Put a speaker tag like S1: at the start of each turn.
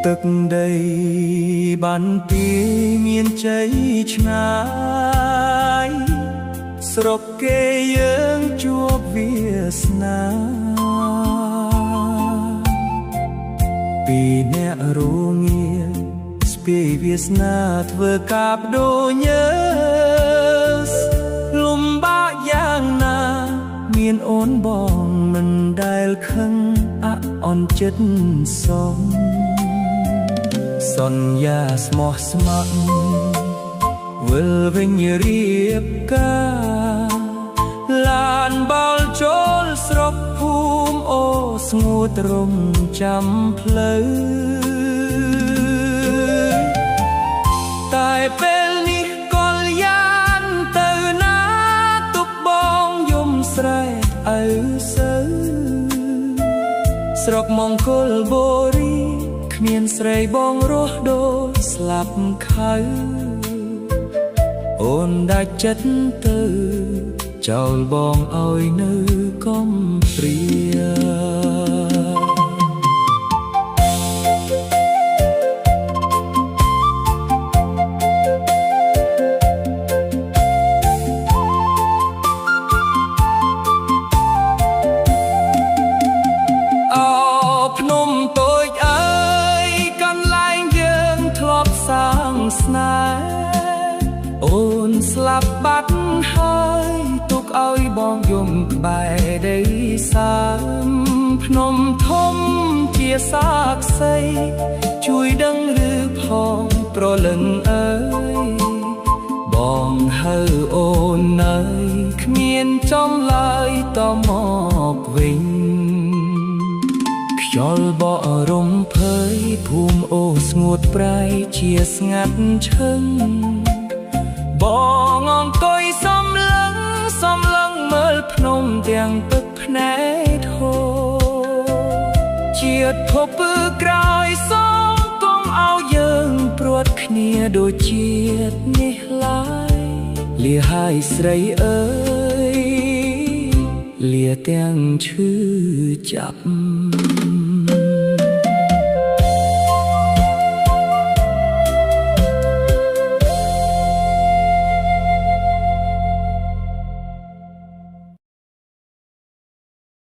S1: ទឹកដីបានពីមានជ័យឆ្ងាយស្រុកគេយើងជួបវាសនាពីអ្នករងាស្ពាយវាសនាធ្វើកាបដូរញើសលំបាកយ៉ាងណាមានអូនបងមិនដែលខឹងអន់ចិត្តសមសន្យាស្មោះស្ម័គ្រវិលវិញរៀបការឡានបោលចូលស្រុកភូមិអូស្ងួតរំចាំផ្លូវតែពេលនេះកលយានទៅណាទុកបងយំស្រែកឪសូវស្រុកមង្គលបុរីគ្មានស្រីបងរស់ដូចស្លាប់ខៅអូនដាច់ចិត្តទៅចោលបងឲ្យនៅកំព្រាស្នេហ៍អូនស្លាប់បាត់ហើយទុកឲ្យបងយំក្បែរដីសាមភ្នំធំជាសាក្សីជួយដឹងឬផងប្រលឹងអើយបងហៅអូននៅគ្មានចំឡើយតមកវិញខ្យល់បក់រំភើយភូមិអូស្ងួតប្រៃជាស្ងាត់ឈឹងបងអង្គុយសំឡឹងមើលភ្នំទាំងទឹកភ្នែកធូរជាតិភពក្រោយសងកុំឲ្យយើងព្រួតគ្នាដូចជាតិនេះឡើយលាហើយស្រីអើយលាទាំងឈឺចាប់